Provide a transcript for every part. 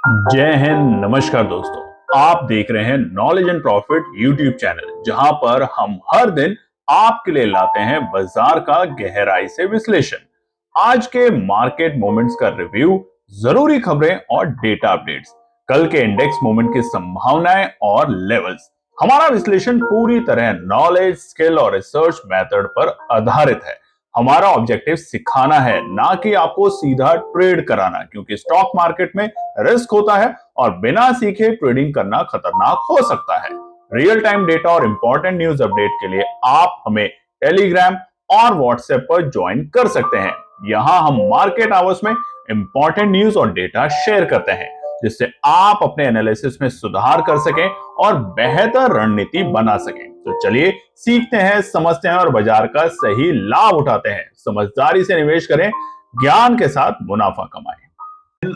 जय हिंद। नमस्कार दोस्तों, आप देख रहे हैं knowledge and profit YouTube channel, जहां पर हम हर दिन आपके लिए लाते हैं बाजार का गहराई से विश्लेषण, आज के मार्केट मोमेंट्स का रिव्यू, जरूरी खबरें और डेटा अपडेट्स, कल के इंडेक्स मूवमेंट की संभावनाएं और लेवल्स। हमारा विश्लेषण पूरी तरह नॉलेज, स्किल और रिसर्च मेथड पर आधारित है। हमारा ऑब्जेक्टिव सिखाना है, ना कि आपको सीधा ट्रेड कराना, क्योंकि स्टॉक मार्केट में रिस्क होता है और बिना सीखे ट्रेडिंग करना खतरनाक हो सकता है। रियल टाइम डेटा और इंपॉर्टेंट न्यूज अपडेट के लिए आप हमें टेलीग्राम और व्हाट्सएप पर ज्वाइन कर सकते हैं। यहाँ हम मार्केट आवर्स में इंपॉर्टेंट न्यूज और डेटा शेयर करते हैं, जिससे आप अपने एनालिसिस में सुधार कर सकें और बेहतर रणनीति बना सकें। तो चलिए सीखते हैं, समझते हैं और बाजार का सही लाभ उठाते हैं। समझदारी से निवेश करें, ज्ञान के साथ मुनाफा कमाएं।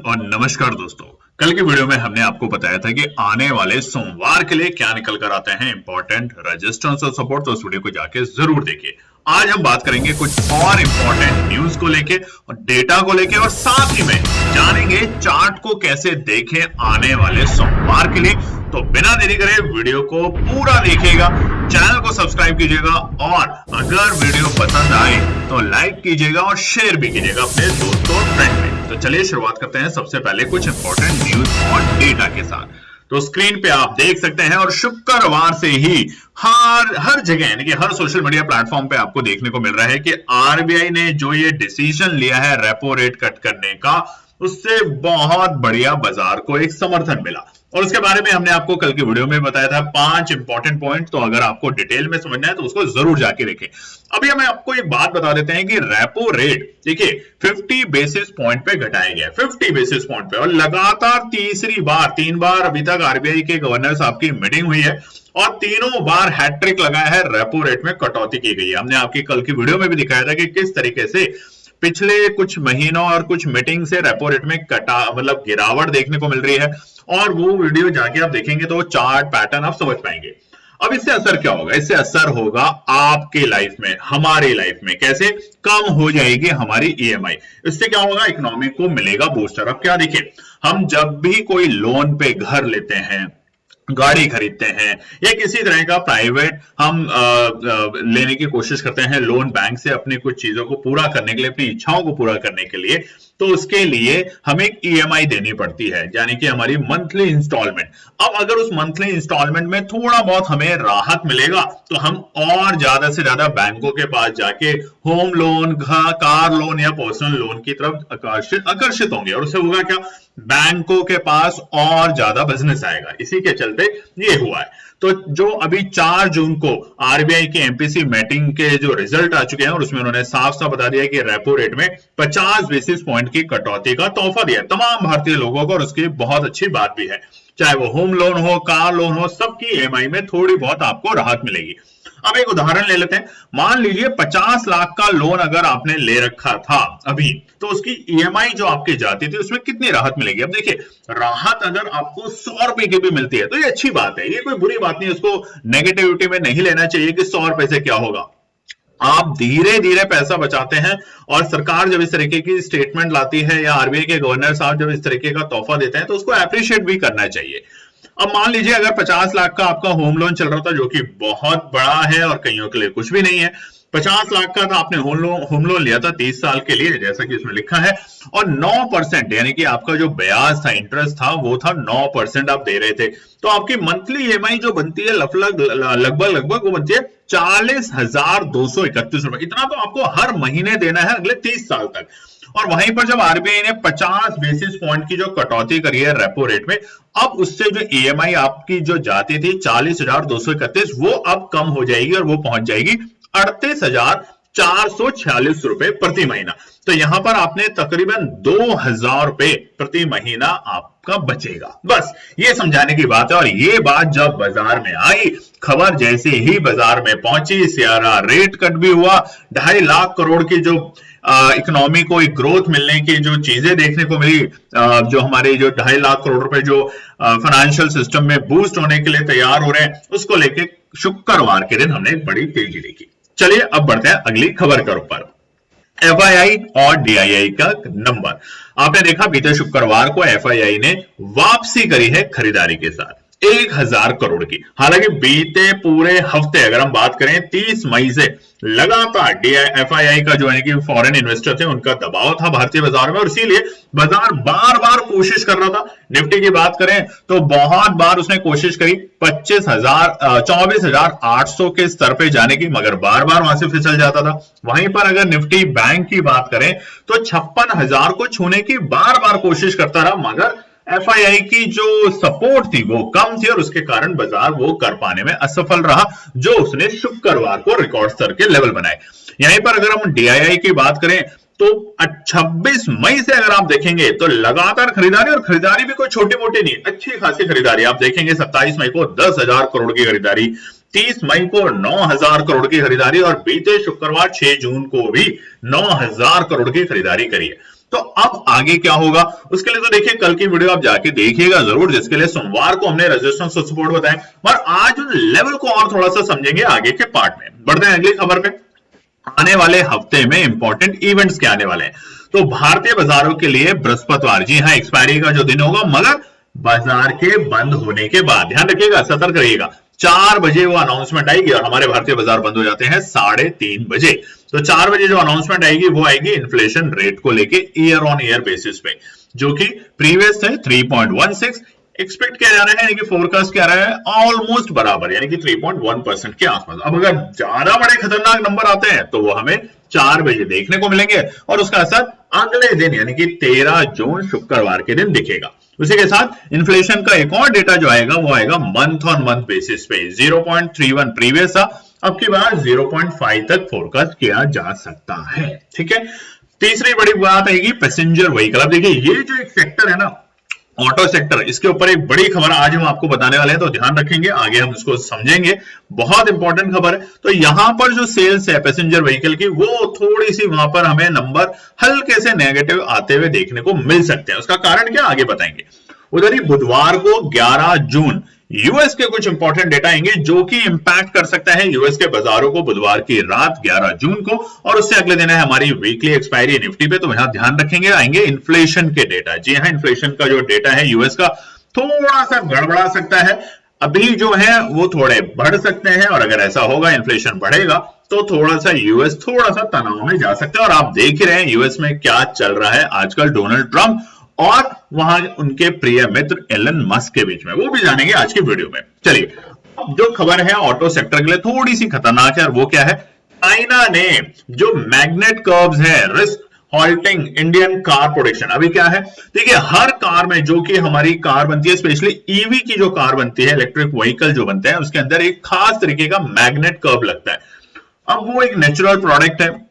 और नमस्कार दोस्तों, कल के वीडियो में हमने आपको बताया था कि आने वाले सोमवार के लिए क्या निकल कर आते हैं इंपॉर्टेंट रेजिस्टेंस और सपोर्ट, तो उस वीडियो को जाके जरूर देखिए। आज हम बात करेंगे कुछ और इंपॉर्टेंट न्यूज को लेके और डेटा को लेके, और साथ ही में जानेंगे चार्ट को कैसे देखें आने वाले सोमवार के लिए। तो बिना देरी करे वीडियो को पूरा देखिएगा, चैनल को सब्सक्राइब कीजिएगा और अगर वीडियो पसंद आए तो लाइक कीजिएगा और शेयर भी कीजिएगा अपने दोस्तों और फ्रेंड में। तो चलिए शुरुआत करते हैं सबसे पहले कुछ इंपॉर्टेंट न्यूज और डेटा के साथ। तो स्क्रीन पे आप देख सकते हैं, और शुक्रवार से ही हर जगह यानी कि हर सोशल मीडिया प्लेटफॉर्म पे आपको देखने को मिल रहा है कि आरबीआई ने जो ये डिसीजन लिया है रेपो रेट कट करने का, उससे बहुत बढ़िया बाजार को एक समर्थन मिला। और उसके बारे में हमने आपको कल की वीडियो में बताया था 5 इंपॉर्टेंट पॉइंट, तो अगर आपको डिटेल में समझना है तो उसको जरूर जाके देखें। अभी हम आपको एक बात बता देते हैं कि रेपो रेट देखिए 50 बेसिस पॉइंट पे घटाया गया, 50 बेसिस पॉइंट पे, और लगातार 3 बार अभी तक आरबीआई के गवर्नर साहब की मीटिंग हुई है और तीनों बार हैट्रिक लगाया है, रेपो रेट में कटौती की गई है। हमने आपकी कल की वीडियो में भी दिखाया था कि किस तरीके से पिछले कुछ महीनों और कुछ मीटिंग से रेपो रेट में गिरावट देखने को मिल रही है, और वो वीडियो जाके आप देखेंगे तो चार्ट पैटर्न आप समझ पाएंगे। अब इससे असर क्या होगा? इससे असर होगा आपके लाइफ में, हमारी लाइफ में। कैसे? कम हो जाएगी हमारी ईएमआई। इससे क्या होगा? इकोनॉमी को मिलेगा बूस्टर। अब क्या देखिए, हम जब भी कोई लोन पे घर लेते हैं, गाड़ी खरीदते हैं या किसी तरह का प्राइवेट हम लेने की कोशिश करते हैं लोन बैंक से अपनी कुछ चीजों को पूरा करने के लिए, अपनी इच्छाओं को पूरा करने के लिए, तो उसके लिए हमें ईएमआई देनी पड़ती है, यानी कि हमारी मंथली इंस्टॉलमेंट। अब अगर उस मंथली इंस्टॉलमेंट में थोड़ा बहुत हमें राहत मिलेगा तो हम और ज्यादा से ज्यादा बैंकों के पास जाके होम लोन, कार लोन या पर्सनल लोन की तरफ आकर्षित होंगे, और उससे होगा क्या? बैंकों के पास और ज्यादा बिजनेस आएगा। इसी के चलते ये हुआ है। तो जो अभी 4 जून को आरबीआई की एमपीसी मीटिंग के जो रिजल्ट आ चुके हैं, और उसमें उन्होंने साफ साफ बता दिया कि रेपो रेट में 50 बेसिस पॉइंट की कटौती का तोहफा दिया तमाम भारतीय लोगों को, और उसकी बहुत अच्छी बात भी है। चाहे वो होम लोन हो, कार लोन हो, सबकी ईएमआई में थोड़ी बहुत आपको राहत मिलेगी। अब एक उदाहरण ले लेते हैं। मान लीजिए 50 लाख का लोन अगर आपने ले रखा था अभी, तो उसकी ईएमआई जो आपकी जाती थी उसमें कितनी राहत मिलेगी? अब देखिए, राहत अगर आपको 100 रुपए की भी मिलती है तो ये अच्छी बात है, ये कोई बुरी बात नहीं है। उसको नेगेटिविटी में नहीं लेना चाहिए कि 100 रुपए से क्या होगा। आप धीरे धीरे पैसा बचाते हैं, और सरकार जब इस तरीके की स्टेटमेंट लाती है या आरबीआई के गवर्नर साहब जब इस तरीके का तोहफा देते हैं तो उसको अप्रिशिएट भी करना चाहिए। अब मान लीजिए अगर 50 लाख का आपका होम लोन चल रहा था, जो कि बहुत बड़ा है और कईयों के लिए कुछ भी नहीं है। 50 लाख का था, आपने होम लोन लिया था 30 साल के लिए, जैसा कि इसमें लिखा है, और 9% यानी कि आपका जो ब्याज था, इंटरेस्ट था, वो था 9% आप दे रहे थे। तो आपकी मंथली ईएमआई जो बनती है लगभग वो बनती है 40,231 रुपए। इतना तो आपको हर महीने देना है अगले 30 साल तक। और वहीं पर जब आरबीआई ने 50 बेसिस पॉइंट की जो कटौती करी है रेपो रेट में, अब उससे जो ईएमआई आपकी जो जाती थी 40,231, वो अब कम हो जाएगी और वो पहुंच जाएगी 38,446 रुपए प्रति महीना। तो यहां पर आपने तकरीबन 2,000 रुपए प्रति महीना आपका बचेगा। बस ये समझाने की बात है। और ये बात जब बाजार में आई, खबर जैसे ही बाजार में पहुंची, सीआरआर रेट कट भी हुआ, 2.5 लाख करोड़ की जो इकोनॉमी को एक ग्रोथ मिलने की जो चीजें देखने को मिली, जो हमारे जो 2.5 लाख करोड़ रुपए जो फाइनेंशियल सिस्टम में बूस्ट होने के लिए तैयार हो रहे हैं, उसको लेके शुक्रवार के दिन हमने एक बड़ी तेजी देखी। चलिए अब बढ़ते हैं अगली खबर के ऊपर। FII और DII का नंबर। आपने देखा बीते शुक्रवार को FII ने वापसी करी है खरीदारी के साथ 1000 करोड़ की। हालांकि बीते पूरे हफ्ते अगर हम बात करें 30 मई से लगातार FII का जो है कि फॉरेन इन्वेस्टर थे उनका दबाव था भारतीय बाजार में, और इसीलिए बाजार बार बार कोशिश कर रहा था। निफ्टी की बात करें तो बहुत बार उसने कोशिश करी 24,800 के स्तर पे जाने की, मगर बार बार वहां से फिसल जाता था। वहीं पर अगर निफ्टी बैंक की बात करें तो 56,000 को छूने की बार बार कोशिश करता रहा, मगर FII की जो सपोर्ट थी वो कम थी और उसके कारण बाजार वो कर पाने में असफल रहा, जो उसने शुक्रवार को रिकॉर्ड स्तर के लेवल बनाए। यहीं पर अगर हम DII की बात करें तो 26 मई से अगर आप देखेंगे तो लगातार खरीदारी, और खरीदारी भी कोई छोटी मोटी नहीं, अच्छी खासी खरीदारी। आप देखेंगे 27 मई को 10,000 करोड़ की खरीदारी, 30 मई को 9,000 करोड़ की खरीदारी, और बीते शुक्रवार 6 जून को भी 9,000 करोड़ की खरीदारी करी है। तो अब आगे क्या होगा उसके लिए तो देखिए कल की वीडियो आप जाके देखिएगा जरूर, जिसके लिए सोमवार को हमने रेजिस्टेंस और सपोर्ट बताए, और आज उन लेवल को और थोड़ा सा समझेंगे आगे के पार्ट में। बढ़ते हैं अगली खबर पे। आने वाले हफ्ते में इंपॉर्टेंट इवेंट्स क्या आने वाले हैं, तो भारतीय बाजारों के लिए बृहस्पतिवार, जी हाँ, एक्सपायरी का जो दिन होगा, मगर बाजार के बंद होने के बाद, ध्यान रखिएगा, सतर्क रहिएगा, 4 बजे वो अनाउंसमेंट आएगी, और हमारे भारतीय बाजार बंद हो जाते हैं 3:30 बजे। तो 4 बजे जो अनाउंसमेंट आएगी वो आएगी इन्फ्लेशन रेट को लेके ईयर ऑन ईयर बेसिस पे, जो कि प्रीवियस है 3.16, एक्सपेक्ट किया जा रहा है, यानी कि फोरकास्ट किया रहा है ऑलमोस्ट बराबर, यानी कि 3.1% के आसपास। अब अगर ज्यादा बड़े खतरनाक नंबर आते हैं तो वो हमें 4 बजे देखने को मिलेंगे, और उसका असर अगले दिन यानी कि 13 जून शुक्रवार के दिन दिखेगा। उसी के साथ इन्फ्लेशन का एक और डेटा जो आएगा वो आएगा मंथ ऑन मंथ बेसिस पे, 0.31 प्रीवियस था, अब की बार 0.5 तक फोरकास्ट किया जा सकता है। ठीक है, तीसरी बड़ी बात आएगी पैसेंजर व्हीकल। अब देखिए ये जो एक सेक्टर है ना, ऑटो सेक्टर, इसके ऊपर एक बड़ी खबर आज हम आपको बताने वाले हैं, तो ध्यान रखेंगे, आगे हम इसको समझेंगे, बहुत इंपॉर्टेंट खबर है। तो यहां पर जो सेल्स है पैसेंजर व्हीकल की, वो थोड़ी सी वहां पर हमें नंबर हल्के से नेगेटिव आते हुए देखने को मिल सकते हैं। उसका कारण क्या आगे बताएंगे। उधर ही बुधवार को 11 जून यूएस के कुछ इंपॉर्टेंट डेटा आएंगे जो कि इंपैक्ट कर सकता है यूएस के बाजारों को बुधवार की रात 11 जून को, और उससे अगले दिन है हमारी वीकली एक्सपायरी निफ्टी पे, तो यहां ध्यान रखेंगे, आएंगे इन्फ्लेशन के डेटा। जी हां, इन्फ्लेशन का जो डेटा है यूएस का थोड़ा सा गड़बड़ा सकता है, अभी जो है वो थोड़े बढ़ सकते हैं, और अगर ऐसा होगा इन्फ्लेशन बढ़ेगा तो थोड़ा सा यूएस थोड़ा सा तनाव में जा सकता है। और आप देख ही रहे हैं यूएस में क्या चल रहा है आजकल डोनाल्ड ट्रंप और वहां उनके प्रिय मित्र एलन मस्क के बीच में, वो भी जानेंगे आज की वीडियो में। चलिए, अब जो खबर है ऑटो सेक्टर के लिए थोड़ी सी खतरनाक है, और वो क्या है, चाइना ने जो मैग्नेट कर्व्स है risk halting Indian car production. अभी क्या है, देखिए हर कार में जो कि हमारी कार बनती है, स्पेशली ईवी की जो कार बनती है, इलेक्ट्रिक व्हीकल जो बनते हैं, उसके अंदर एक खास तरीके का मैग्नेट कर्व लगता है। अब वो एक नेचुरल प्रोडक्ट है,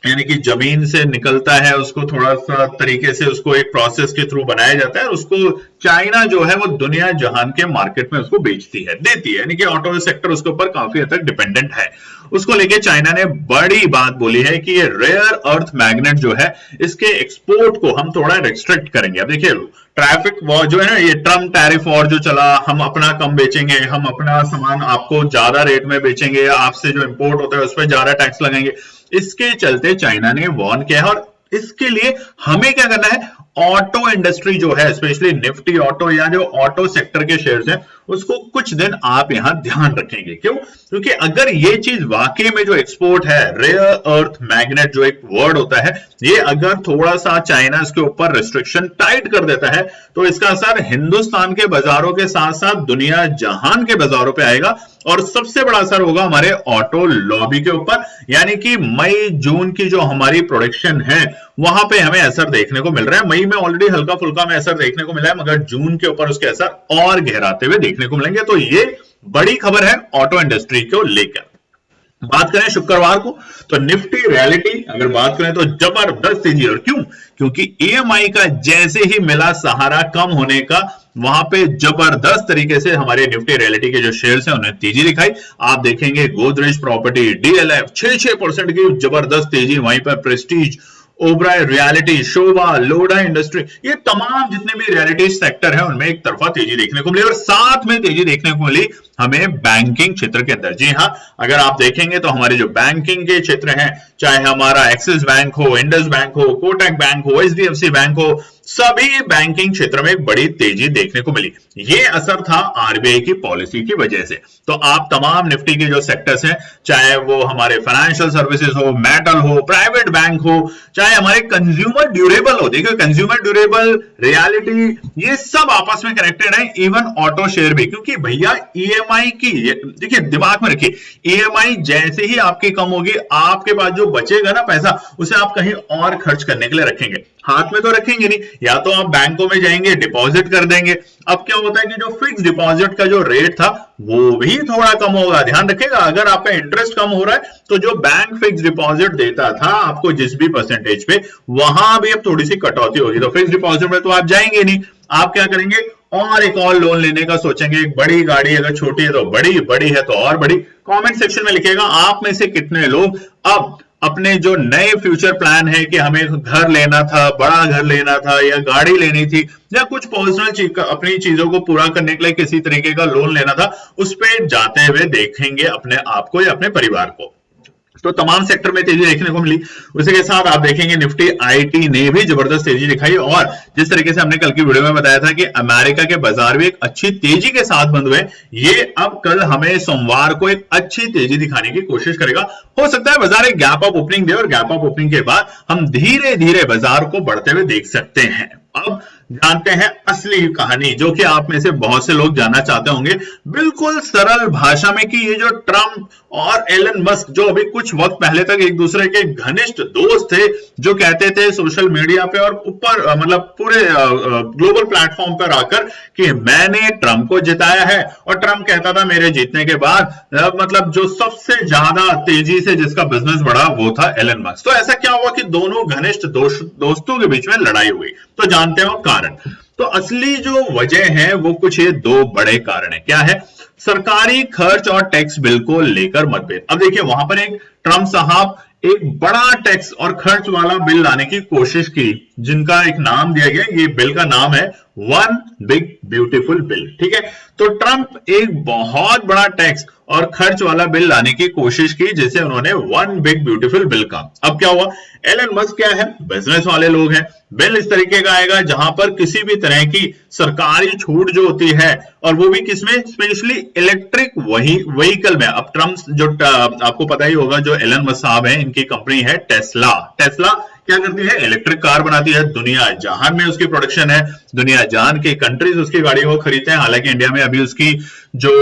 यानी कि जमीन से निकलता है, उसको थोड़ा सा तरीके से उसको एक प्रोसेस के थ्रू बनाया जाता है, और उसको चाइना जो है वो दुनिया जहान के मार्केट में उसको बेचती है, देती है, यानी कि ऑटो सेक्टर उसके ऊपर काफी हद तक डिपेंडेंट है। उसको लेके चाइना ने बड़ी बात बोली है कि ये रेयर अर्थ मैग्नेट जो है इसके एक्सपोर्ट को हम थोड़ा रिस्ट्रिक्ट करेंगे। अब देखिए ट्रैफिक वॉर जो है ना, ये ट्रम्प टैरिफ वॉर जो चला, हम अपना कम बेचेंगे, हम अपना सामान आपको ज्यादा रेट में बेचेंगे, आपसे जो इंपोर्ट होता है उस पर ज्यादा टैक्स लगाएंगे, इसके चलते चाइना ने वार्न किया है। और इसके लिए हमें क्या करना है, ऑटो इंडस्ट्री जो है, स्पेशली निफ्टी ऑटो या जो ऑटो सेक्टर के शेयर्स हैं, उसको कुछ दिन आप यहां ध्यान रखेंगे। क्यों? क्योंकि अगर ये चीज वाकई में जो एक्सपोर्ट है, रेयर अर्थ मैग्नेट जो एक वर्ड होता है, ये अगर थोड़ा सा चाइना इसके ऊपर रिस्ट्रिक्शन टाइट कर देता है, तो इसका असर हिंदुस्तान के बाजारों के साथ साथ दुनिया जहान के बाजारों पे आएगा, और सबसे बड़ा असर होगा हमारे ऑटो लॉबी के ऊपर, यानी कि मई जून की जो हमारी प्रोडक्शन है वहां पे हमें असर देखने को मिल रहा है। मई में ऑलरेडी हल्का फुल्का में असर देखने को मिला है, मगर जून के ऊपर उसके असर और गहराते हुए देखने को मिलेंगे। तो ये बड़ी खबर है ऑटो इंडस्ट्री को लेकर। बात करें शुक्रवार को, तो निफ्टी रियलिटी अगर बात करें तो जबरदस्त तेजी। और क्यों? क्योंकि ईएमआई का जैसे ही मिला सहारा कम होने का, वहां पे जबरदस्त तरीके से हमारे निफ्टी रियलिटी के जो शेयर्स हैं उन्हें तेजी दिखाई। आप देखेंगे गोदरेज प्रॉपर्टी, डीएलएफ 6% की जबरदस्त तेजी, वहीं पर प्रेस्टीज, ओबराय रियलिटी, शोभा, लोडा इंडस्ट्री, ये तमाम जितने भी रियलिटी सेक्टर है उनमें एक तरफा तेजी देखने को मिली। और साथ में तेजी देखने को मिली हमें बैंकिंग क्षेत्र के अंदर। जी हाँ, अगर आप देखेंगे तो हमारे जो बैंकिंग के क्षेत्र हैं, चाहे हमारा एक्सिस बैंक हो, इंडस बैंक हो, कोटक बैंक हो, एचडीएफसी बैंक हो, सभी बैंकिंग क्षेत्र में एक बड़ी तेजी देखने को मिली। ये असर था आरबीआई की पॉलिसी की वजह से। तो आप तमाम निफ्टी के जो सेक्टर्स हैं, चाहे वो हमारे फाइनेंशियल सर्विसेज हो, मेटल हो, प्राइवेट बैंक हो, चाहे हमारे कंज्यूमर ड्यूरेबल हो, देखिए कंज्यूमर ड्यूरेबल, रियलिटी, ये सब आपस में कनेक्टेड है। इवन ऑटो शेयर भी, क्योंकि भैया ईएमआई की, देखिए दिमाग में रखिए, ईएमआई जैसे ही आपकी कम होगी, आपके पास जो बचेगा ना पैसा, उसे आप कहीं और खर्च करने के लिए रखेंगे, हाथ में तो रखेंगे नहीं, या तो आप बैंकों में जाएंगे डिपॉजिट कर देंगे। अब क्या होता है कि जो फिक्स डिपॉजिट का जो रेट था वो भी थोड़ा कम होगा। ध्यान रखिएगा, अगर आपका इंटरेस्ट कम हो रहा है तो जो बैंक फिक्स डिपॉजिट देता था आपको जिस भी परसेंटेज पे, वहां भी अब थोड़ी सी कटौती होगी। तो फिक्स डिपॉजिट में तो आप जाएंगे नहीं, आप क्या करेंगे, और एक और लोन लेने का सोचेंगे। एक बड़ी गाड़ी अगर छोटी है तो बड़ी, बड़ी है तो और बड़ी। कमेंट सेक्शन में लिखिएगा आप में से कितने लोग अब अपने जो नए फ्यूचर प्लान है कि हमें घर लेना था, बड़ा घर लेना था, या गाड़ी लेनी थी, या कुछ पर्सनल अपनी चीजों को पूरा करने के लिए किसी तरीके का लोन लेना था, उस पे जाते हुए देखेंगे अपने आप को या अपने परिवार को। तो तमाम सेक्टर में तेजी देखने को मिली। उसी के साथ आप देखेंगे निफ्टी आईटी ने भी जबरदस्त तेजी दिखाई, और जिस तरीके से हमने कल की वीडियो में बताया था कि अमेरिका के बाजार भी एक अच्छी तेजी के साथ बंद हुए, ये अब कल हमें सोमवार को एक अच्छी तेजी दिखाने की कोशिश करेगा। हो सकता है बाजार एक गैप अप ओपनिंग दे, और गैप अप ओपनिंग के बाद हम धीरे धीरे बाजार को बढ़ते हुए देख सकते हैं। अब जानते हैं असली कहानी, जो कि आप में से बहुत से लोग जानना चाहते होंगे, बिल्कुल सरल भाषा में, कि ये जो ट्रम्प और एलन मस्क, जो अभी कुछ वक्त पहले तक एक दूसरे के घनिष्ठ दोस्त थे, जो कहते थे सोशल मीडिया पे और ऊपर मतलब पूरे ग्लोबल प्लेटफॉर्म पर आकर कि मैंने ट्रम्प को जिताया है, और ट्रम्प कहता था मेरे जीतने के बाद मतलब जो सबसे ज्यादा तेजी से जिसका बिजनेस बढ़ा वो था एलन मस्क। तो ऐसा क्या हुआ कि दोनों घनिष्ठ दोस्तों के बीच में लड़ाई हुई। तो जानते हो कारण। तो असली जो वजह है वो कुछ ये दो बड़े कारण है। क्या है? सरकारी खर्च और टैक्स बिल को लेकर मतभेद। अब देखिए, वहां पर एक ट्रम्प साहब एक बड़ा टैक्स और खर्च वाला बिल लाने की कोशिश की, जिनका एक नाम दिया गया, ये बिल का नाम है वन बिग ब्यूटीफुल बिल। ठीक है, तो ट्रम्प एक बहुत बड़ा टैक्स और खर्च वाला बिल लाने की कोशिश की, जिसे उन्होंने वन बिग ब्यूटीफुल बिल कहा। अब क्या हुआ, एलन मस्क क्या है, बिजनेस वाले लोग हैं, बिल इस तरीके का आएगा जहां पर किसी भी तरह की सरकारी छूट जो होती है, और वो भी किसमें, स्पेशली इलेक्ट्रिक व्हीकल में। अब ट्रम्प जो आपको पता ही होगा, जो एलन मस्क साहब हैं, इनकी कंपनी है टेस्ला। टेस्ला क्या करती है, इलेक्ट्रिक कार बनाती है, दुनिया जहान में उसकी प्रोडक्शन है, दुनिया जहान के कंट्रीज उसकी गाड़ी को खरीदते हैं। हालांकि इंडिया में अभी उसकी जो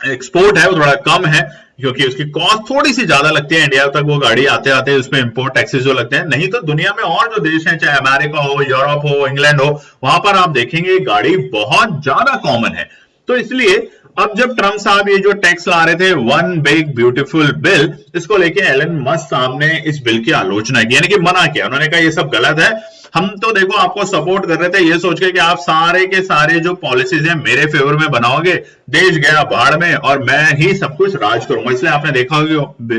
एक्सपोर्ट है वो थोड़ा कम है, क्योंकि उसकी कॉस्ट थोड़ी सी ज्यादा लगती है। इंडिया तक वो गाड़ी आते आते उसमें इंपोर्ट टैक्सेस जो लगते हैं, नहीं तो दुनिया में और जो देश हैं, चाहे अमेरिका हो, यूरोप हो, इंग्लैंड हो, वहां पर आप देखेंगे गाड़ी बहुत ज्यादा कॉमन है। तो इसलिए अब जब ट्रम्प साहब ये जो टैक्स ला रहे थे, वन बिग ब्यूटीफुल बिल, इसको लेके एलन मस्क साहब ने इस बिल की आलोचना की, यानी कि मना किया। उन्होंने कहा ये सब गलत है, हम तो देखो आपको सपोर्ट कर रहे थे ये सोच के कि आप सारे के सारे जो पॉलिसीज हैं मेरे फेवर में बनाओगे, देश गया भाड़ में और मैं ही सब कुछ राज करूंगा। इसलिए आपने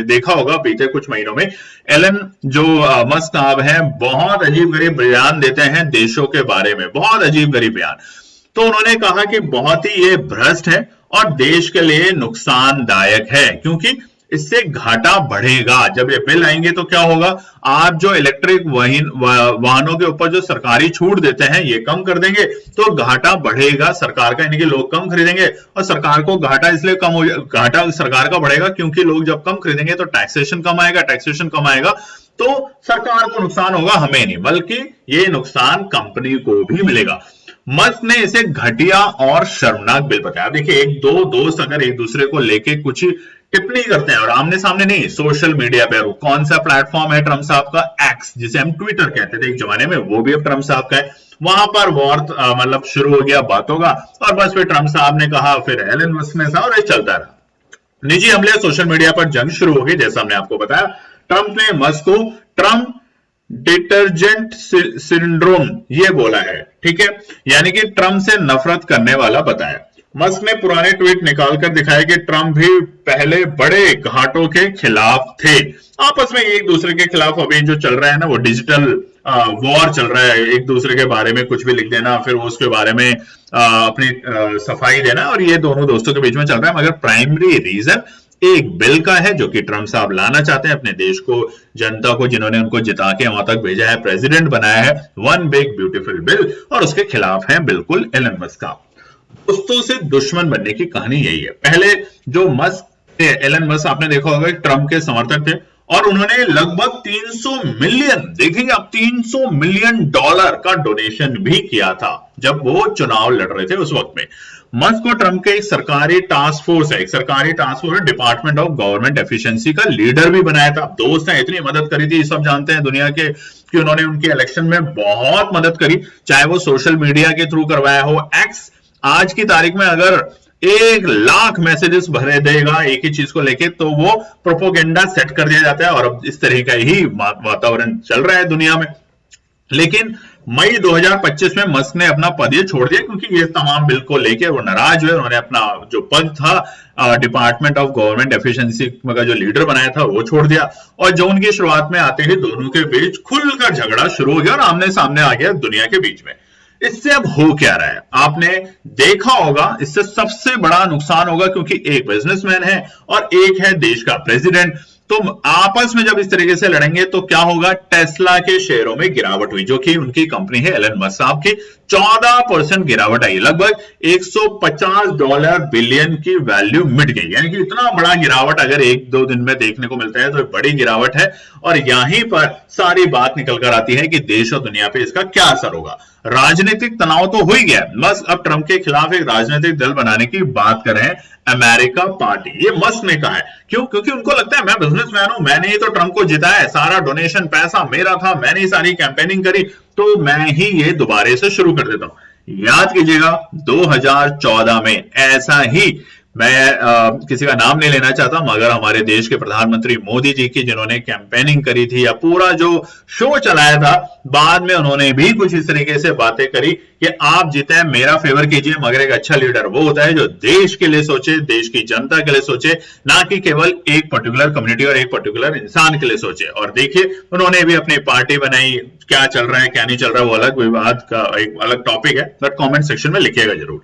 देखा होगा बीते कुछ महीनों में एलन जो मस्क साहब हैं, बहुत अजीब गरीब बयान देते हैं देशों के बारे में, बहुत अजीब गरीब बयान। तो उन्होंने कहा कि बहुत ही ये भ्रष्ट है और देश के लिए नुकसानदायक है, क्योंकि इससे घाटा बढ़ेगा। जब ये बिल आएंगे तो क्या होगा, आप जो इलेक्ट्रिक वाहनों के ऊपर जो सरकारी छूट देते हैं ये कम कर देंगे, तो घाटा बढ़ेगा सरकार का, यानी कि लोग कम खरीदेंगे। और सरकार को घाटा इसलिए कम हो, घाटा सरकार का बढ़ेगा क्योंकि लोग जब कम खरीदेंगे तो टैक्सेशन कम आएगा, टैक्सेशन कम आएगा तो सरकार को नुकसान होगा, हमें नहीं, बल्कि ये नुकसान कंपनी को भी मिलेगा। मस्क ने इसे घटिया और शर्मनाक बिल बताया। देखिए, एक दो दोस्त अगर एक दूसरे को लेके कुछ टिप्पणी करते हैं और आमने सामने नहीं, सोशल मीडिया पे, कौन सा प्लेटफॉर्म है ट्रम्प साहब का, एक्स, जिसे हम ट्विटर कहते थे एक जमाने में, वो भी अब ट्रम्प साहब का है। वहां पर वॉर मतलब शुरू हो गया बातों का, और बस फिर ट्रम्प साहब ने कहा, फिर एलन मस्क ने कहा, और ये चलता रहा। निजी हमले, सोशल मीडिया पर जंग शुरू हो गई, जैसा हमने आपको बताया। ट्रम्प ने मस्क को ट्रम्प डिटर्जेंट सिंड्रोम ये बोला है, ठीक है, यानी कि ट्रम्प से नफरत करने वाला बताया। मस्क ने पुराने ट्वीट निकालकर दिखाया कि ट्रम्प भी पहले बड़े घाटों के खिलाफ थे। आपस में एक दूसरे के खिलाफ अभी जो चल रहा है ना, वो डिजिटल वॉर चल रहा है, एक दूसरे के बारे में कुछ भी लिख देना, फिर उसके बारे में अपनी सफाई देना, और ये दोनों दोस्तों के बीच में चल रहा है। मगर प्राइमरी रीजन एक बिल का है जो कि ट्रंप साहब लाना चाहते हैं अपने देश को, जनता को, जिन्होंने उनको जिता के वहां तक भेजा है, प्रेसिडेंट बनाया है, वन बिग ब्यूटीफुल बिल, और उसके खिलाफ है बिल्कुल एलन मस्क का। दोस्तों से दुश्मन बनने की कहानी यही है। पहले जो मस्क, एलन मस्क आपने देखा होगा ट्रंप के समर्थक थे, और उन्होंने लगभग 300 मिलियन, देखेंगे आप, 300 मिलियन डॉलर का डोनेशन भी किया था जब वो चुनाव लड़ रहे थे उस वक्त में। मस्क को ट्रंप के एक सरकारी टास्क फोर्स है, डिपार्टमेंट ऑफ गवर्नमेंट एफिशिएंसी का लीडर भी बनाया था। दोस्त हैं, इतनी मदद करी थी, सब जानते हैं दुनिया के कि उन्होंने उनके इलेक्शन में बहुत मदद करी, चाहे वो सोशल मीडिया के थ्रू करवाया हो। एक्स आज की तारीख में अगर 1,00,000 मैसेजेस भरे देगा एक ही चीज को लेके, तो वो प्रोपोगेंडा सेट कर दिया जाता है, और अब इस तरह का ही वातावरण चल रहा है दुनिया में। लेकिन मई 2025 में मस्क ने अपना पद ये छोड़ दिया, क्योंकि ये तमाम बिल को लेके वो नाराज हुए। उन्होंने अपना जो पद था डिपार्टमेंट ऑफ गवर्नमेंट एफिशिएंसी का जो लीडर बनाया था वो छोड़ दिया, और जो उनकी शुरुआत में आते ही दोनों के बीच खुलकर झगड़ा शुरू हो गया और आमने सामने आ गया दुनिया के बीच में। इससे अब हो क्या रहा है आपने देखा होगा, इससे सबसे बड़ा नुकसान होगा, क्योंकि एक बिजनेसमैन है और एक है देश का प्रेसिडेंट। तो आपस में जब इस तरीके से लड़ेंगे तो क्या होगा, टेस्ला के शेयरों में गिरावट हुई, जो कि उनकी कंपनी है एलन मस्क साहब की, 14% गिरावट आई, लगभग $150 बिलियन की वैल्यू मिट गई। यानी कि इतना बड़ा गिरावट अगर एक दो दिन में देखने को मिलता है तो बड़ी गिरावट है, और यहीं पर सारी बात निकल कर आती है कि देश और दुनिया पे इसका क्या असर होगा। राजनीतिक तनाव तो हो ही गया, मस्क अब ट्रंप के खिलाफ एक राजनीतिक दल बनाने की बात कर रहे हैं, अमेरिका पार्टी। ये मस्क ने कहा है, क्यों? क्योंकि उनको लगता है मैं बिजनेसमैन हूं, मैंने ही तो ट्रंप को जिताया है, सारा डोनेशन पैसा मेरा था, मैंने ही सारी कैंपेनिंग करी, तो मैं ही ये दोबारे से शुरू कर देता हूं। याद कीजिएगा 2014 में ऐसा ही, मैं किसी का नाम नहीं लेना चाहता, मगर हमारे देश के प्रधानमंत्री मोदी जी की, जिन्होंने कैंपेनिंग करी थी या पूरा जो शो चलाया था, बाद में उन्होंने भी कुछ इस तरीके से बातें करी कि आप जीते, मेरा फेवर कीजिए, मगर एक अच्छा लीडर वो होता है जो देश के लिए सोचे, देश की जनता के लिए सोचे, ना कि केवल एक पर्टिकुलर कम्युनिटी और एक पर्टिकुलर इंसान के लिए सोचे। और देखिए उन्होंने भी अपनी पार्टी बनाई, क्या चल रहा है क्या नहीं चल रहा है वो अलग विवाद का एक अलग टॉपिक है, बट कमेंट सेक्शन में लिखिएगा जरूर।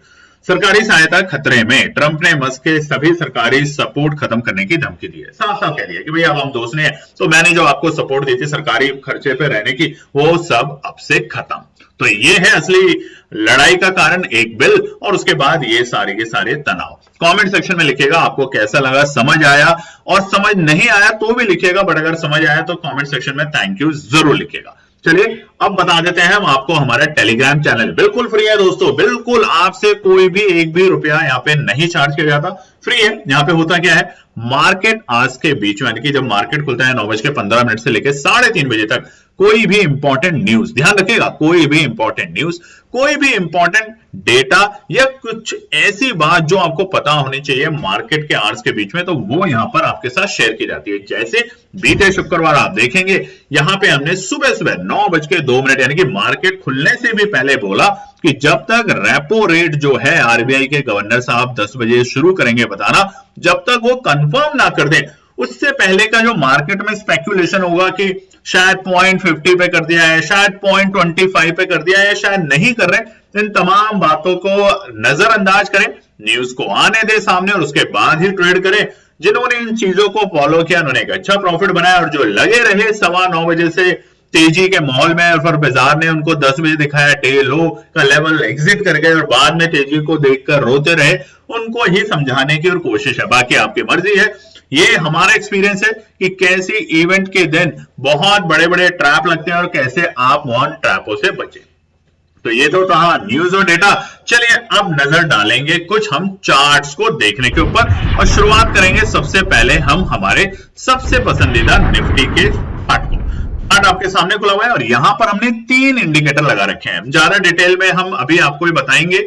सरकारी सहायता खतरे में, ट्रंप ने मस्क के सभी सरकारी सपोर्ट खत्म करने की धमकी दी है। साफ साफ कह दिया कि भाई अब हम दोस्त ने, तो मैंने जो आपको सपोर्ट दी थी सरकारी खर्चे पे रहने की, वो सब अब से खत्म। तो ये है असली लड़ाई का कारण, एक बिल और उसके बाद ये सारे के सारे तनाव। कमेंट सेक्शन में लिखिएगा आपको कैसा लगा, समझ आया, और समझ नहीं आया तो भी लिखिएगा, बट अगर समझ आया तो कमेंट सेक्शन में थैंक यू जरूर लिखिएगा। चलिए अब बता देते हैं हम आपको, हमारा टेलीग्राम चैनल बिल्कुल फ्री है दोस्तों, बिल्कुल आपसे कोई भी एक भी रुपया यहाँ पे नहीं चार्ज किया जाता, फ्री है। यहाँ पे होता क्या है, मार्केट आज के बीच में, यानी कि जब मार्केट खुलता है 9:15 से लेकर 3:30 बजे तक, कोई भी इंपॉर्टेंट न्यूज, ध्यान रखिएगा, कोई भी इंपॉर्टेंट न्यूज, कोई भी इंपॉर्टेंट डेटा या कुछ ऐसी बात जो आपको पता होनी चाहिए मार्केट के आवर्स के बीच में, तो वो यहां पर आपके साथ शेयर की जाती है। जैसे बीते शुक्रवार आप देखेंगे यहां पे हमने सुबह सुबह 9:02 यानी कि मार्केट खुलने से भी पहले बोला कि जब तक रेपो रेट जो है आरबीआई के गवर्नर साहब 10 बजे शुरू करेंगे बताना, जब तक वो कंफर्म ना कर दें, उससे पहले का जो मार्केट में स्पेकुलेशन होगा कि शायद 0.50 पे कर दिया है, शायद 0.25 पे कर दिया है, शायद नहीं कर रहे, इन तमाम बातों को नजरअंदाज करें, न्यूज को आने दे सामने और उसके बाद ही ट्रेड करें। जिन्होंने इन चीजों को फॉलो किया उन्होंने एक अच्छा प्रॉफिट बनाया, और जो लगे रहे 9:15 बजे से तेजी के माहौल में, और फिर बाजार ने उनको 10 बजे दिखाया डे लो का लेवल एग्जिट कर गए और बाद में तेजी को देखकर रोते रहे, उनको ही समझाने की और कोशिश है, बाकी आपकी मर्जी है। ये हमारा एक्सपीरियंस है कि कैसे इवेंट के दिन बहुत बड़े बड़े ट्रैप लगते हैं और कैसे आप वहां ट्रैपों से बचे। तो ये तो था न्यूज और डेटा। चलिए अब नजर डालेंगे कुछ हम चार्ट्स को देखने के ऊपर, और शुरुआत करेंगे सबसे पहले हम हमारे सबसे पसंदीदा निफ्टी के चार्ट को। चार्ट आपके सामने खुला हुआ है और यहां पर हमने 3 इंडिकेटर लगा रखे हैं। ज्यादा डिटेल में हम अभी आपको बताएंगे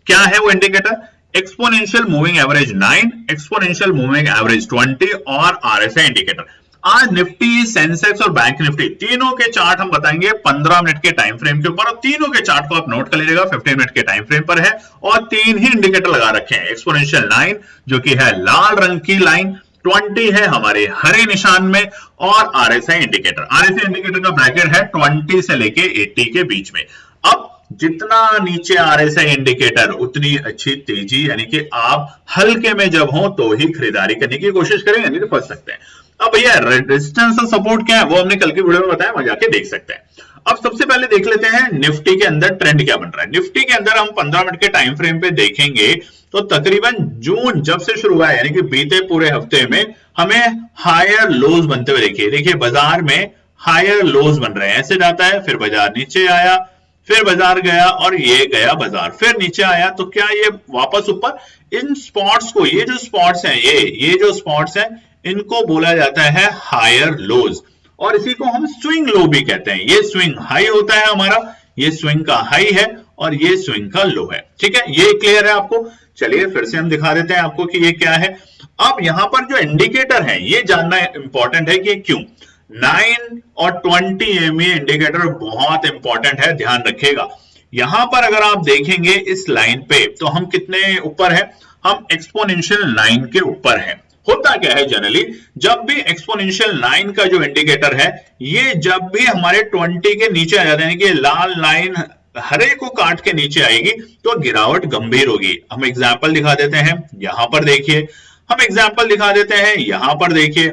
क्या है वो indicator. Exponential moving average 9, exponential moving average 20 और आरएसआई इंडिकेटर। आज निफ्टी, सेंसेक्स और बैंक निफ्टी तीनों के चार्ट हम बताएंगे 15 मिनट के टाइम फ्रेम के ऊपर, और तीनों के चार्ट को आप नोट कर लीजिएगा 15 मिनट के टाइम फ्रेम पर है, और 3 ही इंडिकेटर लगा रखे हैं। एक्सपोनेंशियल 9 जो कि है लाल रंग की लाइन, 20 है हमारे हरे निशान में, और आरएसआई इंडिकेटर का ब्रैकेट है 20 से लेके 80 के बीच में। अब जितना नीचे आरएसआई इंडिकेटर उतनी अच्छी तेजी, यानी कि आप हल्के में जब हो तो ही खरीदारी करने की कोशिश करें, यानी कि फंस सकते हैं। अब भैया रेजिस्टेंस और सपोर्ट क्या है वो हमने कल की वीडियो में बताया, वहां जाके देख सकते हैं। अब सबसे पहले देख लेते हैं निफ्टी के अंदर ट्रेंड क्या बन रहा है। निफ्टी के अंदर हम 15 मिनट के टाइम फ्रेम पे देखेंगे तो तकरीबन जून जब से शुरू हुआ है, यानी कि बीते पूरे हफ्ते में हमें हायर लोज बनते हुए देखिए बाजार में हायर लोज बन रहे हैं। ऐसे जाता है, फिर बाजार नीचे आया, फिर बाजार गया, और ये गया बाजार, फिर नीचे आया, तो क्या ये वापस ऊपर। इन स्पॉट्स को, ये जो स्पॉट्स हैं, ये जो स्पॉट्स हैं, इनको बोला जाता है हायर लोज, और इसी को हम स्विंग लो भी कहते हैं। ये स्विंग हाई होता है हमारा, ये स्विंग का हाई है, और ये स्विंग का लो है। ठीक है, ये क्लियर है आपको। चलिए फिर से हम दिखा देते हैं आपको कि ये क्या है। अब यहां पर जो इंडिकेटर है ये जानना इंपॉर्टेंट है कि क्यों। 9 और 20 EMA इंडिकेटर बहुत इंपॉर्टेंट है, ध्यान रखिएगा। यहां पर अगर आप देखेंगे इस लाइन पे, तो हम कितने ऊपर है, हम एक्सपोनेंशियल लाइन के ऊपर है। होता क्या है जनरली, जब भी एक्सपोनेंशियल लाइन का जो इंडिकेटर है, ये जब भी हमारे 20 के नीचे आ जाते हैं कि लाल लाइन हरे को काट के नीचे आएगी, तो गिरावट गंभीर होगी। हम एग्जाम्पल दिखा देते हैं, यहां पर देखिए, हम एग्जाम्पल दिखा देते हैं, यहां पर देखिए,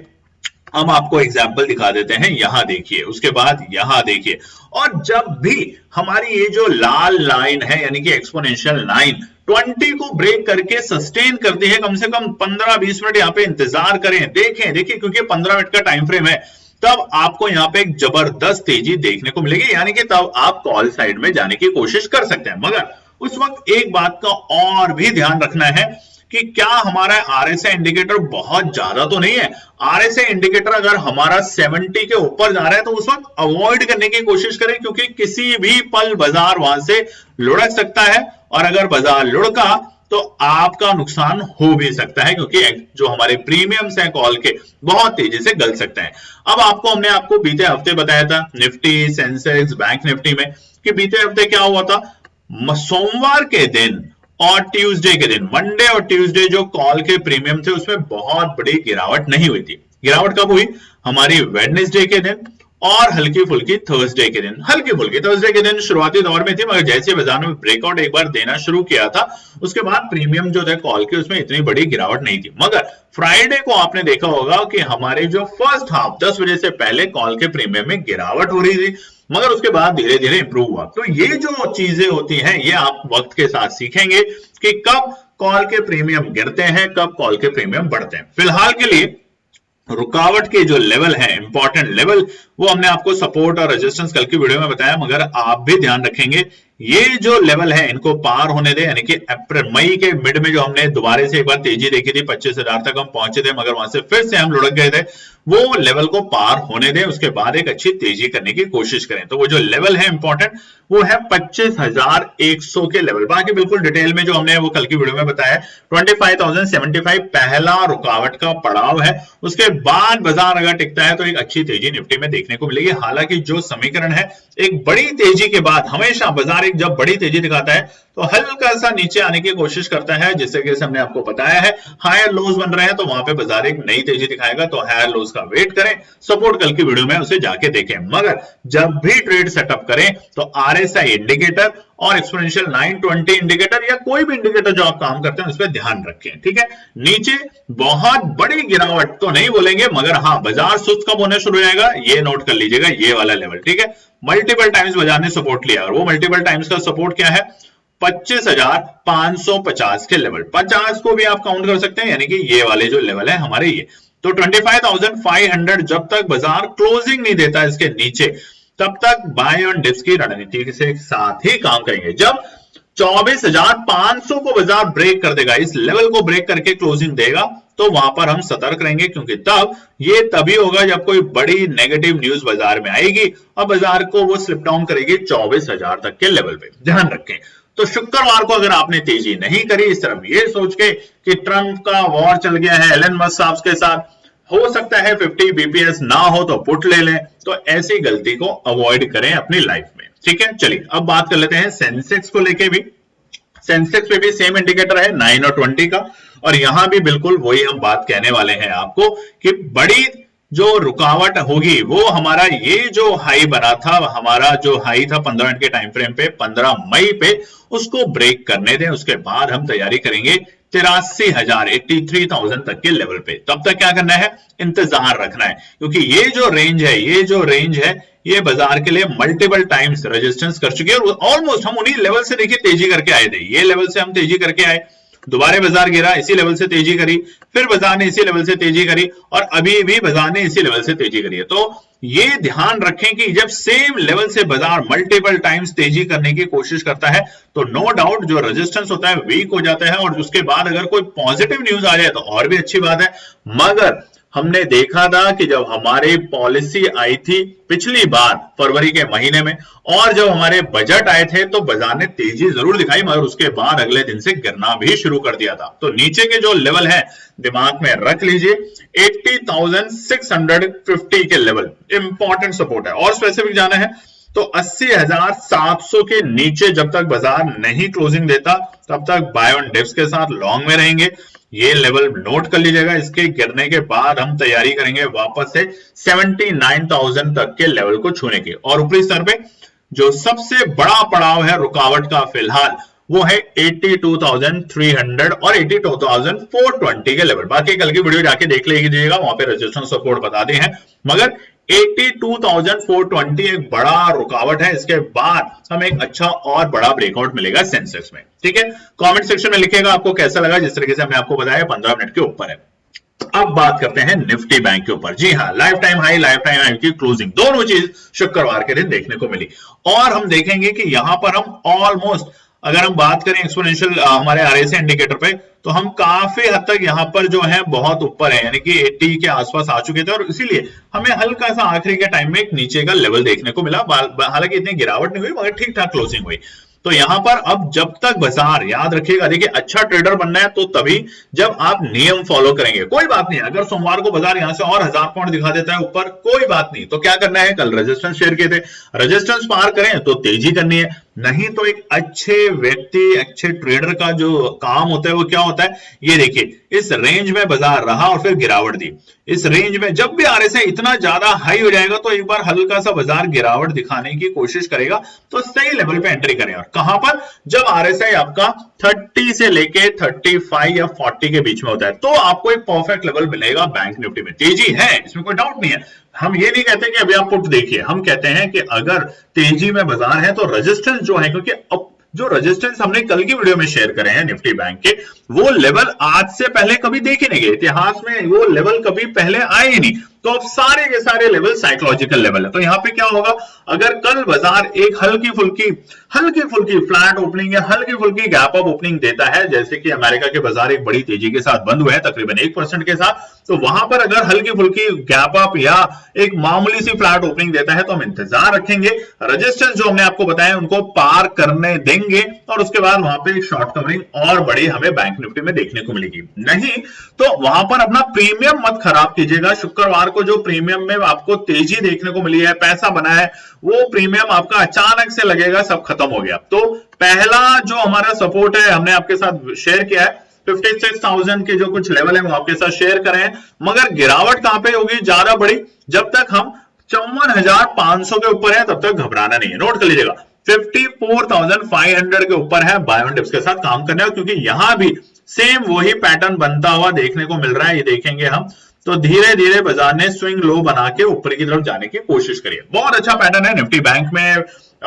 हम आपको एग्जाम्पल दिखा देते हैं, यहां देखिए, उसके बाद यहां देखिए। और जब भी हमारी ये जो लाल लाइन है, यानी कि एक्सपोनेंशियल लाइन 20 को ब्रेक करके सस्टेन करती है, कम से कम 15-20 मिनट यहां पे इंतजार करें, देखिए क्योंकि 15 मिनट का टाइम फ्रेम है, तब आपको यहां पे एक जबरदस्त तेजी देखने को मिलेगी, यानी कि तब आप कॉल साइड में जाने की कोशिश कर सकते हैं। मगर उस वक्त एक बात का और भी ध्यान रखना है कि क्या हमारा आरएसआई इंडिकेटर बहुत ज्यादा तो नहीं है। आरएसआई इंडिकेटर अगर हमारा 70 के ऊपर जा रहा है तो उस वक्त अवॉइड करने की कोशिश करें, क्योंकि किसी भी पल बाजार वहां से लुढ़क सकता है, और अगर बाजार लुढ़का तो आपका नुकसान हो भी सकता है, क्योंकि जो हमारे प्रीमियम्स हैं कॉल के बहुत तेजी से गल सकते हैं। अब हमने आपको बीते हफ्ते बताया था निफ्टी, सेंसेक्स, बैंक निफ्टी में, कि बीते हफ्ते क्या हुआ था। सोमवार के दिन और ट्यूसडे के दिन, मंडे और ट्यूसडे जो कॉल के प्रीमियम थे उसमें बहुत बड़ी गिरावट नहीं हुई थी। गिरावट कब हुई, हमारी वेडनेसडे के दिन और हल्की फुल्की थर्सडे के दिन। हल्की फुल्की थर्सडे के दिन शुरुआती दौर में थी, मगर जैसे बाजार में ब्रेकआउट एक बार देना शुरू किया था, उसके बाद प्रीमियम जो थे कॉल के उसमें इतनी बड़ी गिरावट नहीं थी। मगर फ्राइडे को आपने देखा होगा कि हमारे जो फर्स्ट हाफ 10 बजे से पहले कॉल के प्रीमियम में गिरावट हो रही थी, मगर उसके बाद धीरे धीरे इंप्रूव हुआ। तो ये जो चीजें होती हैं ये आप वक्त के साथ सीखेंगे कि कब कॉल के प्रीमियम गिरते हैं, कब कॉल के प्रीमियम बढ़ते हैं। फिलहाल के लिए रुकावट के जो लेवल है, इंपॉर्टेंट लेवल, वो हमने आपको सपोर्ट और रेजिस्टेंस कल की वीडियो में बताया, मगर आप भी ध्यान रखेंगे ये जो लेवल है इनको पार होने दे, यानी कि अप्रैल मई के मिड में जो हमने दोबारा से एक बार तेजी देखी थी, 25,000 तक हम पहुंचे थे, मगर वहां से फिर से हम लुढ़क गए थे। वो लेवल को पार होने दें, उसके बाद एक अच्छी तेजी करने की कोशिश करें। तो वो जो लेवल है इंपॉर्टेंट, वो है 25,100 के लेवल। बाकी बिल्कुल डिटेल में जो हमने वो कल की वीडियो में बताया, 25,075 पहला रुकावट का पड़ाव है। उसके बाद बाजार अगर टिकता है तो एक अच्छी तेजी निफ्टी में देखने को मिलेगी। हालांकि जो समीकरण है, एक बड़ी तेजी के बाद हमेशा बाजार जब बड़ी तेजी दिखाता है तो हल्का सा नीचे आने की कोशिश करता है, जिससे कि हमने आपको बताया है हायर लोज बन रहे हैं, तो वहां पे बाजार एक नई तेजी दिखाएगा। तो हायर लोज का वेट करें, सपोर्ट कल की वीडियो में उसे जाके देखें। मगर जब भी ट्रेड सेटअप करें तो आरएसआई इंडिकेटर और एक्सपोनेंशियल 920 इंडिकेटर या कोई भी इंडिकेटर जो आप काम करते हैं उस पर ध्यान रखें। ठीक है, नीचे बहुत बड़ी गिरावट तो नहीं बोलेंगे, मगर हाँ बाजार सुस्त कब होने शुरू हो जाएगा ये नोट कर लीजिएगा, ये वाला लेवल। ठीक है, मल्टीपल टाइम्स बाजार ने सपोर्ट लिया, और वो मल्टीपल टाइम्स का सपोर्ट क्या है, 25,550 के लेवल। 50 को भी आप काउंट कर सकते हैं, यानी कि ये वाले जो लेवल है हमारे ये। तो 25,500 जब तक बाजार क्लोजिंग नहीं देता इसके नीचे, तब तक बाय ऑन डिप्स की रणनीति के साथ ही काम करेंगे। जब 24,500 को बाजार ब्रेक कर देगा, इस लेवल को ब्रेक करके क्लोजिंग देगा, तो वहां पर हम सतर्क रहेंगे, क्योंकि तब ये तभी होगा जब कोई बड़ी नेगेटिव न्यूज बाजार में आएगी और बाजार को वो स्लिप डाउन करेगी 24,000 तक के लेवल पे। ध्यान रखें। तो शुक्रवार को अगर आपने तेजी नहीं करी इस तरफ ये सोच के कि ट्रंप का वॉर चल गया है एलन मस्क साहब के साथ, हो सकता है 50 बीपीएस ना हो तो पुट ले लें, तो ऐसी गलती को अवॉइड करें अपनी लाइफ में। ठीक है, चलिए अब बात कर लेते हैं सेंसेक्स को लेके भी। सेंसेक्स पे भी सेम इंडिकेटर है 9 और 20 का, और यहां भी बिल्कुल वही हम बात कहने वाले हैं आपको कि बड़ी जो रुकावट होगी वो हमारा ये जो हाई बना था, हमारा जो हाई था 15 मिनट के टाइम फ्रेम पे 15 मई पे, उसको ब्रेक करने दें। उसके बाद हम तैयारी करेंगे 83,000 तक के लेवल पे। तब तक क्या करना है, इंतजार रखना है, क्योंकि ये जो रेंज है ये बाजार के लिए मल्टीपल टाइम्स रेजिस्टेंस कर चुकी है और ऑलमोस्ट हम उन्हीं लेवल से देखिए तेजी करके आए थे। ये लेवल से हम तेजी करके आए, दोबारा बाजार गिरा, इसी लेवल से तेजी करी, फिर बाजार ने इसी लेवल से तेजी करी और अभी भी बाजार ने इसी लेवल से तेजी करी है। तो ये ध्यान रखें कि जब सेम लेवल से बाजार मल्टीपल टाइम्स तेजी करने की कोशिश करता है तो नो डाउट जो रेजिस्टेंस होता है वीक हो जाता है और उसके बाद अगर कोई पॉजिटिव न्यूज आ जाए तो और भी अच्छी बात है। मगर हमने देखा था कि जब हमारी पॉलिसी आई थी पिछली बार फरवरी के महीने में और जब हमारे बजट आए थे तो बाजार ने तेजी जरूर दिखाई, मगर उसके बाद अगले दिन से गिरना भी शुरू कर दिया था। तो नीचे के जो लेवल है दिमाग में रख लीजिए, 80,650 के लेवल इंपॉर्टेंट सपोर्ट है। और स्पेसिफिक जाना है तो 80,700 के नीचे जब तक बाजार नहीं क्लोजिंग देता तब तक बाय ऑन डिप्स के साथ लॉन्ग में रहेंगे। ये लेवल नोट कर लीजिएगा। इसके गिरने के बाद हम तैयारी करेंगे वापस से 79,000 तक के लेवल को छूने की। और ऊपरी स्तर पे जो सबसे बड़ा पड़ाव है रुकावट का फिलहाल वो है 82,300 और 82,420 के लेवल। बाकी कल की वीडियो जाके देख लीजिएगा, वहां पे रेजिस्टेंस सपोर्ट बता दिए हैं, मगर 82,420 एक बड़ा रुकावट है। इसके बाद हमें एक अच्छा और बड़ा ब्रेकआउट मिलेगा सेंसेक्स में। ठीक है, कमेंट सेक्शन में लिखिएगा आपको कैसा लगा, जिस तरीके से हमने आपको बताया 15 मिनट के ऊपर है। अब बात करते हैं निफ्टी बैंक के ऊपर। जी हाँ, लाइफ टाइम हाई की क्लोजिंग दोनों चीज शुक्रवार के दिन देखने को मिली और हम देखेंगे कि यहां पर हम ऑलमोस्ट, अगर हम बात करें एक्सपोनेंशियल हमारे आरएसआई इंडिकेटर पे, तो हम काफी हद तक यहां पर जो है बहुत ऊपर है, यानी कि 80 के आसपास आ चुके थे और इसीलिए हमें हल्का सा आखिरी के टाइम में एक नीचे का लेवल देखने को मिला। हालांकि इतनी गिरावट नहीं हुई मगर ठीक ठाक क्लोजिंग हुई। तो यहां पर अब जब तक बाजार, याद रखिएगा, देखिए अच्छा ट्रेडर बनना है तो तभी जब आप नियम फॉलो करेंगे। कोई बात नहीं, अगर सोमवार को बाजार यहां से और 1000 पॉइंट दिखा देता है ऊपर, कोई बात नहीं, तो क्या करना है, कल रेजिस्टेंस शेयर किए थे, रेजिस्टेंस पार करें तो तेजी करनी है, नहीं तो एक अच्छे व्यक्ति, अच्छे ट्रेडर का जो काम होता है वो क्या होता है, ये देखिए इस रेंज में बाजार रहा और फिर गिरावट दी। इस रेंज में जब भी आरएसआई इतना ज्यादा हाई हो जाएगा तो एक बार हल्का सा बाजार गिरावट दिखाने की कोशिश करेगा, तो सही लेवल पे एंट्री करें। और कहां पर, जब आरएसआई आपका 30 से लेके 35 या 40 के बीच में होता है तो आपको एक परफेक्ट लेवल मिलेगा बैंक निफ्टी में। तेजी है, इसमें कोई डाउट नहीं है। हम ये नहीं कहते कि अभी आप पुट देखिए, हम कहते हैं कि अगर तेजी में बाजार है तो रेजिस्टेंस जो है, क्योंकि अब जो रेजिस्टेंस हमने कल की वीडियो में शेयर करे हैं निफ्टी बैंक के, वो लेवल आज से पहले कभी देखे नहीं गए, इतिहास में वो लेवल कभी पहले आए ही नहीं। तो अब सारे के सारे लेवल साइकोलॉजिकल लेवल है। तो यहां पे क्या होगा, अगर कल बाजार एक हल्की फुल्की फ्लैट ओपनिंग या हल्की फुल्की गैप अप ओपनिंग देता है, जैसे कि अमेरिका के बाजार एक बड़ी तेजी के साथ बंद हुए हैं तकरीबन 1% के साथ, तो वहां पर अगर हल्की फुल्की गैप अप या एक मामूली सी फ्लैट ओपनिंग देता है तो हम इंतजार रखेंगे, रेजिस्टेंस जो हमने आपको बताया उनको पार करने देंगे और उसके बाद वहां पे एक शॉर्ट कवरिंग और बड़ी हमें बैंक निफ्टी में देखने को मिलेगी। नहीं तो वहां पर अपना प्रीमियम मत खराब कीजिएगा। शुक्रवार को जो प्रीमियम में आपको तेजी देखने को मिली है, पैसा बना है, वो प्रीमियम आपका अचानक से लगेगा सब खत्म हो गया। तो पहला जो हमारा सपोर्ट है हमने आपके साथ शेयर किया है, 56,000 के जो कुछ लेवल है वो आपके साथ शेयर करें, मगर गिरावट कहां पे होगी ज्यादा बड़ी, जब तक हम 54,500 के ऊपर है तब तक घबराना नहीं है। नोट कर लीजिएगा, 54,500 के ऊपर है, बाय ऑन डिप्स के साथ काम करना है, क्योंकि यहां भी सेम वही पैटर्न बनता हुआ देखने को मिल रहा है। ये देखेंगे हम, तो धीरे धीरे बाजार ने स्विंग लो बना के ऊपर की तरफ जाने की कोशिश करी है। बहुत अच्छा पैटर्न है निफ्टी बैंक में,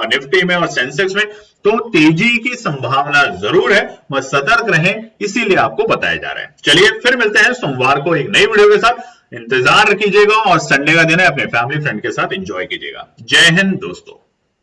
निफ्टी में और सेंसेक्स में, तो तेजी की संभावना जरूर है, बस सतर्क रहें, इसीलिए आपको बताया जा रहा है। चलिए फिर मिलते हैं सोमवार को एक नई वीडियो के साथ, इंतजार कीजिएगा और संडे का दिन है अपने फैमिली फ्रेंड के साथ एंजॉय कीजिएगा। जय हिंद दोस्तों।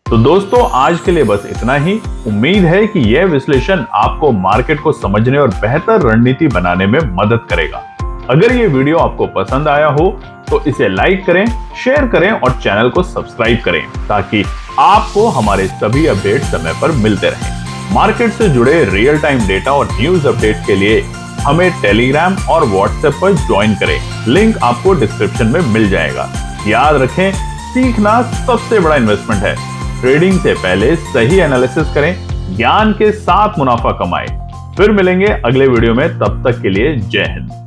तो दोस्तों आज के लिए बस इतना ही। उम्मीद है कि यह विश्लेषण आपको मार्केट को समझने और बेहतर रणनीति बनाने में मदद करेगा। अगर ये वीडियो आपको पसंद आया हो तो इसे लाइक करें, शेयर करें और चैनल को सब्सक्राइब करें ताकि आपको हमारे सभी अपडेट समय पर मिलते रहें। मार्केट से जुड़े रियल टाइम डेटा और न्यूज अपडेट के लिए हमें टेलीग्राम और व्हाट्सएप पर ज्वाइन करें, लिंक आपको डिस्क्रिप्शन में मिल जाएगा। याद रखें, सीखना सबसे बड़ा इन्वेस्टमेंट है। ट्रेडिंग से पहले सही एनालिसिस करें, ज्ञान के साथ मुनाफा कमाएं। फिर मिलेंगे अगले वीडियो में, तब तक के लिए जय हिंद।